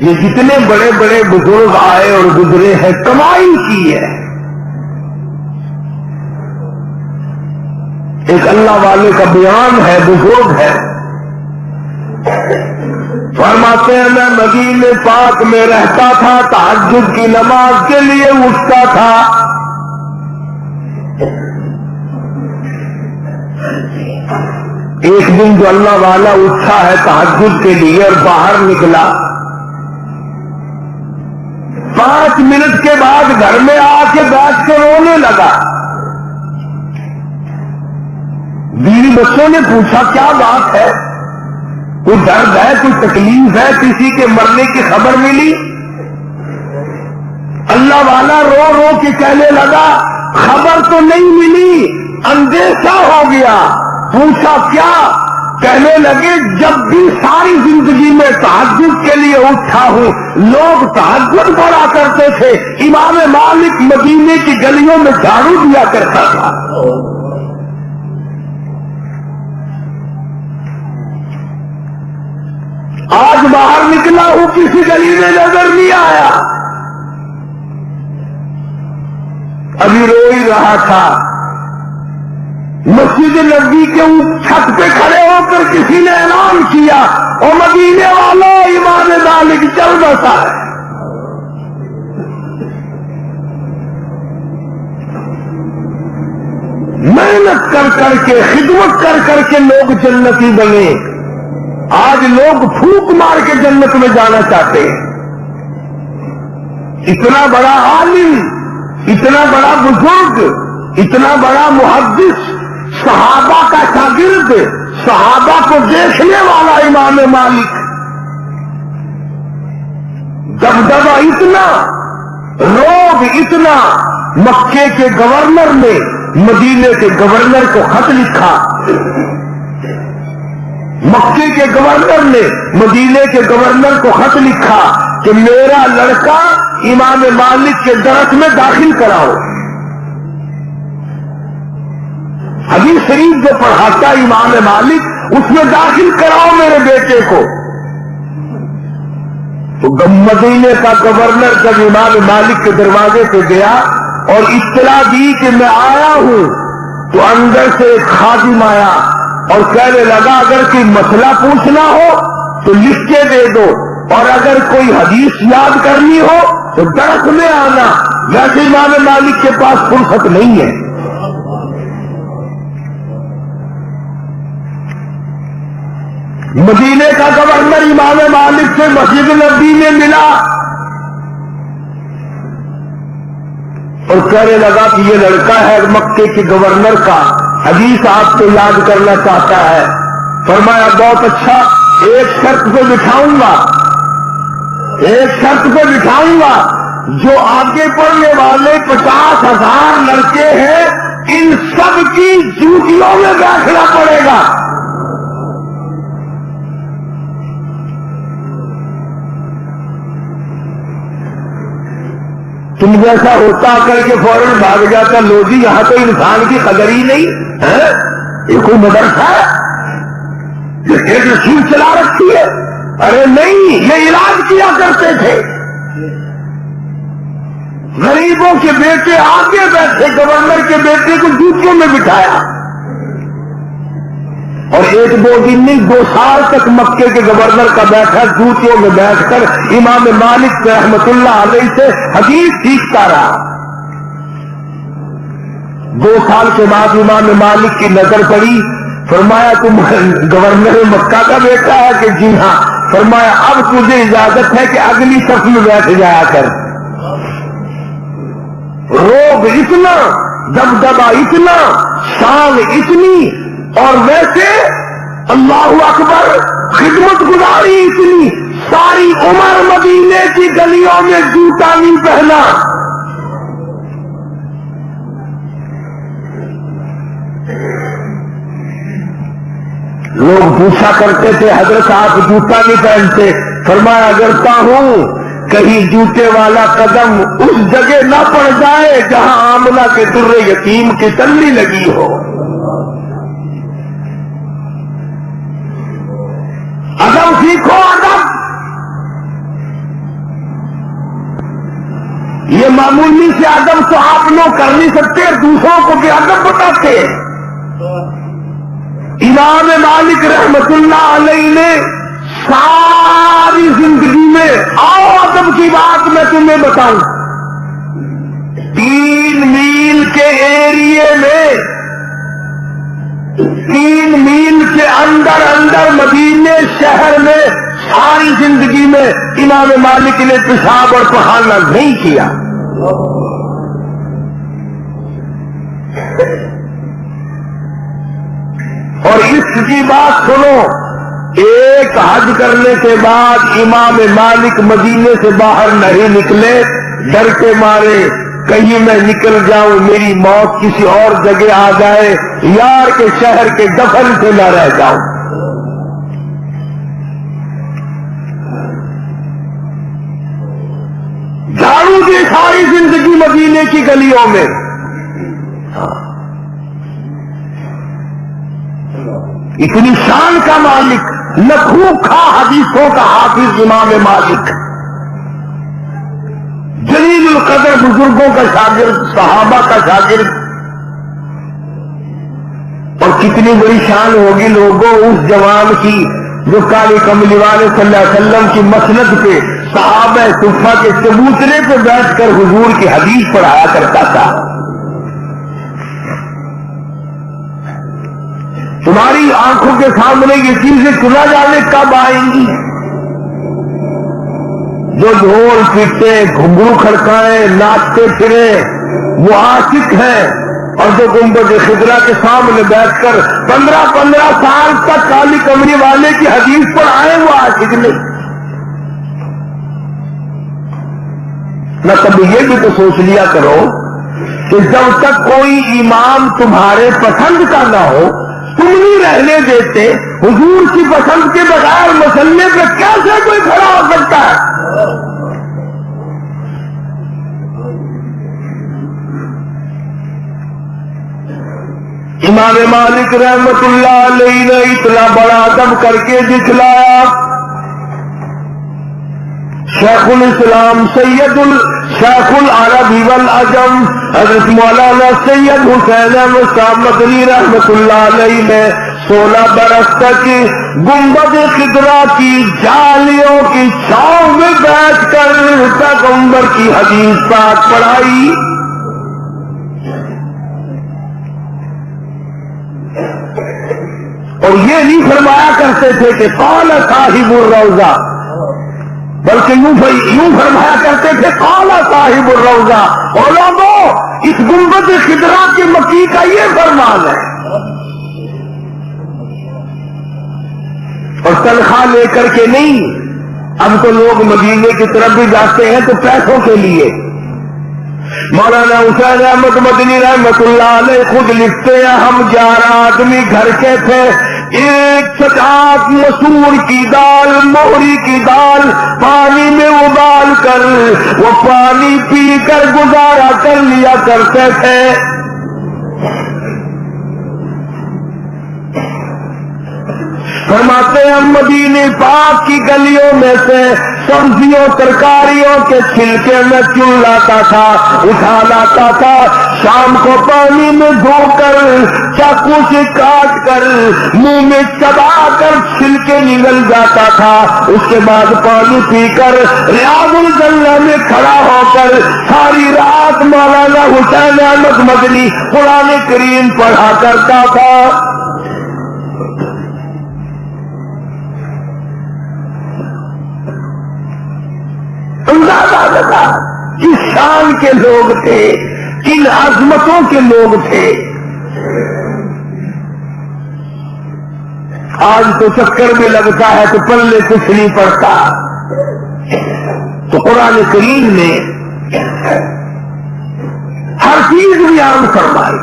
یہ جتنے بڑے بڑے بزرگ آئے اور گزرے ہیں کمائی کی ہے. ایک اللہ والے کا بیان ہے، بزرگ ہے، فرماتے ہیں میں مدینے پاک میں رہتا تھا، تہجد کی نماز کے لیے اٹھتا تھا. ایک دن جو اللہ والا اٹھا ہے تہجد کے لیے اور باہر نکلا، 5 منٹ کے بعد گھر میں آ کے بیٹھ کے رونے لگا. بیوی بچوں نے پوچھا کیا بات ہے، کوئی درد ہے، کوئی تکلیف ہے، کسی کے مرنے کی خبر ملی؟ اللہ والا رو رو کے کہنے لگا خبر تو نہیں ملی، اندیشہ ہو گیا. پوچھا کیا؟ کہنے لگے جب بھی ساری زندگی میں تہجد کے لیے اٹھا ہوں لوگ تہجد پڑھا کرتے تھے، امام مالک مدینے کی گلیوں میں جھاڑو دیا کرتا تھا. آج باہر نکلا ہوں کسی گلی میں نظر نہیں آیا. ابھی رو ہی رہا تھا. مسجد نبی کے چھت پہ کھڑے ہو کر کسی نے اعلان کیا اور مدینے والوں امام مالک چل بسا ہے. محنت کر کر کے خدمت کر کے لوگ جنتی بنے. آج لوگ پھونک مار کے جنت میں جانا چاہتے ہیں. اتنا بڑا عالم، اتنا بڑا بزرگ، اتنا بڑا محدث، صحابہ کا شاگرد، صحابہ کو دیکھنے والا امام مالک، دبدبہ اتنا، روب اتنا. مکے کے گورنر نے مدینے کے گورنر کو خط لکھا. مکے کے گورنر نے مدینے کے گورنر کو خط لکھا کہ میرا لڑکا امام مالک کے درس میں داخل کراؤ. حدیث شریف جو پڑھاتا امام مالک اس میں داخل کراؤ میرے بیٹے کو. تو مدینے کا گورنر جب امام مالک کے دروازے پہ گیا اور اطلاع دی کہ میں آیا ہوں تو اندر سے ایک خادم آیا اور کہنے لگا اگر کوئی مسئلہ پوچھنا ہو تو لکھ کے دے دو اور اگر کوئی حدیث یاد کرنی ہو تو درس میں آنا. ویسے امام مالک کے پاس فرصت نہیں ہے. مدینے کا گورنر امام مالک سے مسجد نبی میں ملا اور کہنے لگا کہ یہ لڑکا ہے مکے کے گورنر کا، حدیث آپ کو یاد کرنا چاہتا ہے. فرمایا بہت اچھا، ایک شرط پہ بٹھاؤں گا، ایک شرط پہ بٹھاؤں گا، جو آگے پڑھنے والے 50,000 لڑکے ہیں ان سب کی جوتیوں میں بیٹھنا پڑے گا. تم جیسا ہوتا کر کے فوراً بھاگ جاتا، لو جی یہاں تو انسان کی قدر ہی نہیں ہے. یہ کوئی مدرسہ ہے یہ ایک رسول چلا رکھی ہے؟ ارے نہیں، یہ علاج کیا کرتے تھے. غریبوں کے بیٹے آگے بیٹھے، گورنر کے بیٹے کو جوتیوں میں بٹھایا. اور 1-2 دن نہیں 2 سال تک مکے کے گورنر کا بیٹھا جوتیوں میں بیٹھ کر امام مالک رحمت اللہ علیہ سے حدیث سیکھتا رہا. 2 سال کے بعد امام مالک کی نظر پڑی. فرمایا تم گورنر مکہ کا بیٹا ہے کہ جی ہاں. فرمایا اب تجھے اجازت ہے کہ اگلی صف میں بیٹھ جایا کر. روب اتنا، دبدبہ اتنا، شان اتنی، اور ویسے اللہ اکبر خدمت گزاری اتنی. ساری عمر مدینے کی گلیوں میں جوتا نہیں پہنا. لوگ پوچھا کرتے تھے حضرت آپ جوتا نہیں پہنتے؟ فرمایا اگرتا ہوں کہیں جوتے والا قدم اس جگہ نہ پڑ جائے جہاں آمنہ کے در یتیم کی تلی لگی ہو. ادب سیکھو، ادب. یہ معمولی سے ادب تو آپ لوگ کر نہیں سکتے، دوسروں کو بھی ادب بتاتے ہیں۔ امام مالک رحمت اللہ علیہ نے ساری زندگی میں، آؤ ادب کی بات میں تمہیں بتاؤں، 3 میل کے ایریے میں، 3 میل کے اندر مدینے شہر میں ساری زندگی میں امام مالک نے پیشاب اور پخانہ نہیں کیا۔ اور اس کی بات سنو، ایک حج کرنے کے بعد امام مالک مدینے سے باہر نہیں نکلے، ڈر کے مارے کہیں میں نکل جاؤں میری موت کسی اور جگہ آ جائے، یار کے شہر کے دفن سے نہ رہ جاؤں۔ جھاڑو دی ساری زندگی مدینے کی گلیوں میں۔ اتنی شان کا مالک، لکھوں حدیثوں کا حافظ امام مالک، جلیل القدر بزرگوں کا شاگرد، صحابہ کا شاگرد، اور کتنی بڑی شان ہوگی لوگوں اس جوان کی جو کالی کملی والے صلی اللہ علیہ وسلم کی مسند پہ، صحابہ صفہ کے چبوترے پہ بیٹھ کر حضور کی حدیث پڑھایا کرتا تھا۔ تمہاری آنکھوں کے سامنے یہ چیزیں چنا جانے کب آئیں گی؟ جو ڈھول پیٹے، گھنگرو کھڑکائیں، ناچتے پھرے، وہ عاشق ہیں، اور جو گنبد خضرا کے سامنے بیٹھ کر 15 سال تک کالی کمری والے کی حدیث پر آئے، وہ عاشق نہیں۔ نہ کبھی یہ بھی تو سوچ لیا کرو کہ جب تک کوئی امام تمہارے پسند کا نہ ہو تم نہیں رہنے دیتے، حضور کی پسند کے بغیر مسلے پہ کیسے کوئی کھڑا ہو سکتا ہے؟ امام مالک رحمت اللہ علیہ نے اتنا بڑا ادب کر کے دکھلایا۔ شیخ الاسلام شیخ العرب والعجم حضرت مولانا سید حسین احمد صاحب مدنی رحمت اللہ علیہ نے 16 برس تک گنبد خضرا کی جالیوں کی چھاؤں میں بیٹھ کر پیغمبر کی حدیث پاک پڑھائی۔ اور یہ نہیں فرمایا کرتے تھے کہ قال صاحب الروضہ، بلکہ یوں فرمایا کرتے تھے قال صاحب الروضہ۔ اور لوگوں، اس گنبد خضرا کے مکی کا یہ فرمان ہے، اور تنخواہ لے کر کے نہیں۔ اب تو لوگ مدینے کی طرف بھی جاتے ہیں تو پیسوں کے لیے۔ مولانا حسین احمد مدنی رحمت اللہ علیہ خود لکھتے ہیں، ہم 11 آدمی گھر کے تھے، ایک چٹاک مسور کی دال، موہری کی دال پانی میں ابال کر وہ پانی پی کر گزارا کر لیا کرتے تھے۔ فرماتے ہیں مدینے پاک کی گلیوں میں سے سبزیوں ترکاریوں کے چھلکے میں چن لاتا تھا، اٹھا لاتا تھا، شام کو پانی میں دھو کر چاقو سے کاٹ کر منہ میں چبا کر چھلکے نگل جاتا تھا۔ اس کے بعد پانی پی کر ریاض الجنہ میں کھڑا ہو کر ساری رات مولانا حسین احمد مدنی قرآن کریم پڑھا کرتا تھا۔ کس شان کے لوگ تھے، کن عظمتوں کے لوگ تھے۔ آج تو چکر میں لگتا ہے تو پلے کچھ نہیں پڑتا۔ تو قرآن کریم نے ہر چیز بیان فرمائی۔